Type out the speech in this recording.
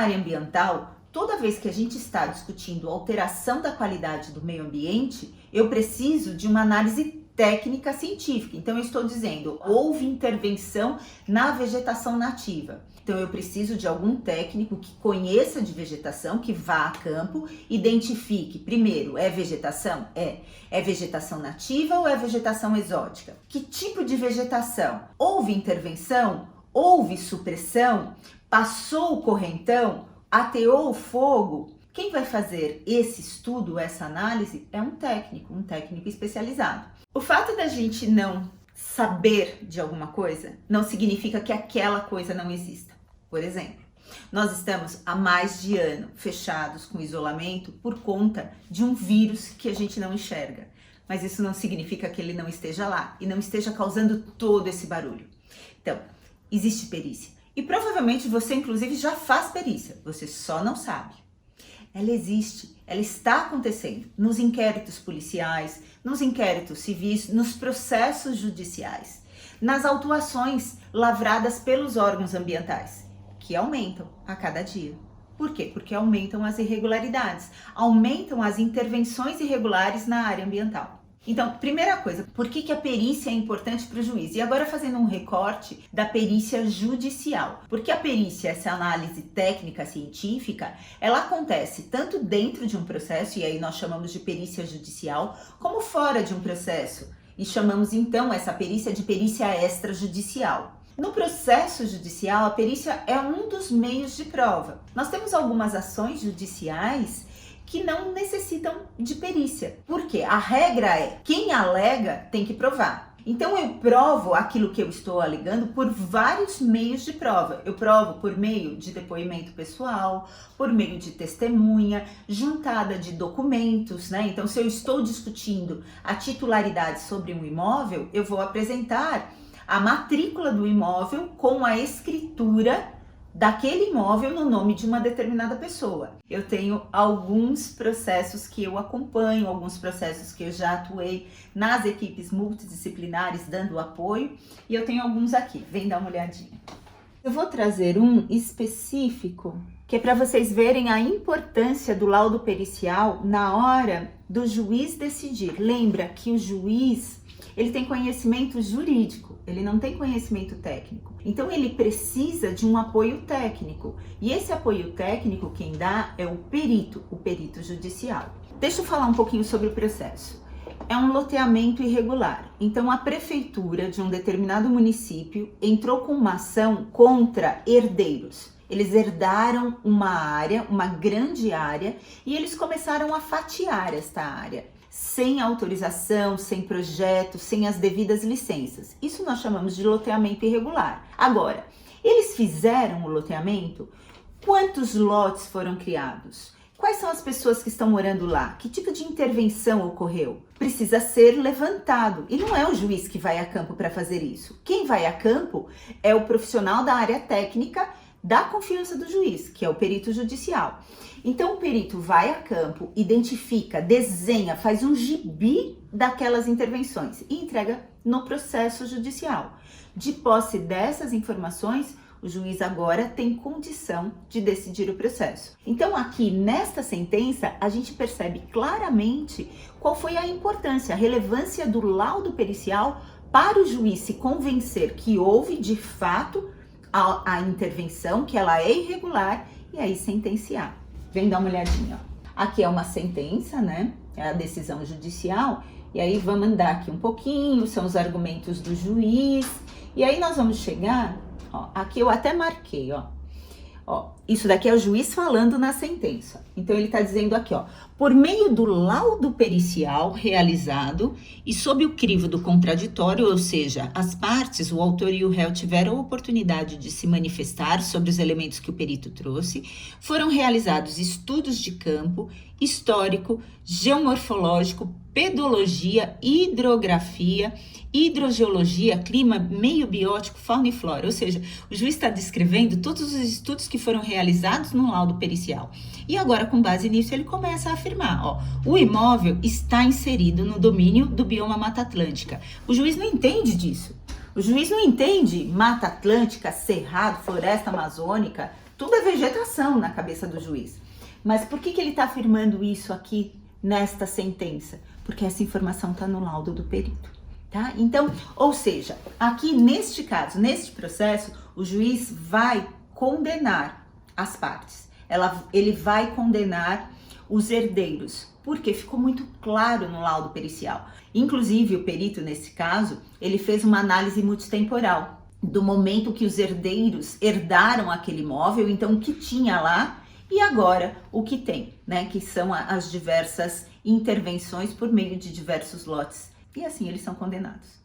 área ambiental, toda vez que a gente está discutindo alteração da qualidade do meio ambiente, eu preciso de uma análise técnica científica. Então eu estou dizendo, houve intervenção na vegetação nativa. Então eu preciso de algum técnico que conheça de vegetação, que vá a campo, identifique, primeiro, é vegetação? É vegetação nativa ou é vegetação exótica? Que tipo de vegetação? Houve intervenção? Houve supressão? Passou o correntão? Ateou o fogo? Quem vai fazer esse estudo, essa análise, é um técnico especializado. O fato da gente não saber de alguma coisa não significa que aquela coisa não exista. Por exemplo, nós estamos há mais de ano fechados com isolamento por conta de um vírus que a gente não enxerga. Mas isso não significa que ele não esteja lá e não esteja causando todo esse barulho. Então, existe perícia. E provavelmente você, inclusive, já faz perícia. Você só não sabe. Ela existe, ela está acontecendo nos inquéritos policiais, nos inquéritos civis, nos processos judiciais, nas autuações lavradas pelos órgãos ambientais, que aumentam a cada dia. Por quê? Porque aumentam as irregularidades, aumentam as intervenções irregulares na área ambiental. Então, primeira coisa, por que a perícia é importante para o juiz? E agora fazendo um recorte da perícia judicial. Porque a perícia, essa análise técnica científica, ela acontece tanto dentro de um processo, e aí nós chamamos de perícia judicial, como fora de um processo. E chamamos então essa perícia de perícia extrajudicial. No processo judicial, a perícia é um dos meios de prova. Nós temos algumas ações judiciais que não necessitam de perícia. Por quê? A regra é, quem alega tem que provar. Então eu provo aquilo que eu estou alegando por vários meios de prova. Eu provo por meio de depoimento pessoal, por meio de testemunha, juntada de documentos, né? Então se eu estou discutindo a titularidade sobre um imóvel, eu vou apresentar a matrícula do imóvel com a escritura daquele imóvel no nome de uma determinada pessoa. Eu tenho alguns processos que eu acompanho, alguns processos que eu já atuei nas equipes multidisciplinares dando apoio, e eu tenho alguns aqui, vem dar uma olhadinha. Eu vou trazer um específico que é para vocês verem a importância do laudo pericial na hora do juiz decidir. Lembra que o juiz, ele tem conhecimento jurídico, ele não tem conhecimento técnico. Então ele precisa de um apoio técnico. E esse apoio técnico quem dá é o perito judicial. Deixa eu falar um pouquinho sobre o processo. É um loteamento irregular. Então a prefeitura de um determinado município entrou com uma ação contra herdeiros. Eles herdaram uma área, uma grande área, e eles começaram a fatiar esta área, sem autorização, sem projeto, sem as devidas licenças. Isso nós chamamos de loteamento irregular. Agora, eles fizeram o loteamento? Quantos lotes foram criados? Quais são as pessoas que estão morando lá? Que tipo de intervenção ocorreu? Precisa ser levantado. E não é o juiz que vai a campo para fazer isso. Quem vai a campo é o profissional da área técnica da confiança do juiz, que é o perito judicial. Então o perito vai a campo, identifica, desenha, faz um gibi daquelas intervenções e entrega no processo judicial. De posse dessas informações, o juiz agora tem condição de decidir o processo. Então aqui nesta sentença, a gente percebe claramente qual foi a importância, a relevância do laudo pericial para o juiz se convencer que houve de fato a intervenção, que ela é irregular, e aí sentenciar. Vem dar uma olhadinha. Aqui é uma sentença, né? É a decisão judicial. E aí vamos andar aqui um pouquinho, são os argumentos do juiz. E aí nós vamos chegar, ó, aqui eu até marquei, ó. Isso daqui é o juiz falando na sentença. Então ele está dizendo aqui, ó, por meio do laudo pericial realizado e sob o crivo do contraditório, ou seja, as partes, o autor e o réu tiveram a oportunidade de se manifestar sobre os elementos que o perito trouxe, foram realizados estudos de campo, histórico, geomorfológico, pedologia, hidrografia, hidrogeologia, clima, meio biótico, fauna e flora. Ou seja, o juiz está descrevendo todos os estudos que foram realizados no laudo pericial. E agora, com base nisso, ele começa a afirmar, ó, o imóvel está inserido no domínio do bioma Mata Atlântica. O juiz não entende disso. O juiz não entende Mata Atlântica, Cerrado, Floresta Amazônica. Tudo é vegetação na cabeça do juiz. Mas por que ele está afirmando isso aqui nesta sentença? Porque essa informação está no laudo do perito, tá? Então, ou seja, aqui neste caso, neste processo, o juiz vai condenar as partes. Ele vai condenar os herdeiros, porque ficou muito claro no laudo pericial. Inclusive, o perito, nesse caso, ele fez uma análise multitemporal do momento que os herdeiros herdaram aquele imóvel, então o que tinha lá e agora o que tem, né? Que são as diversas intervenções por meio de diversos lotes. E assim eles são condenados.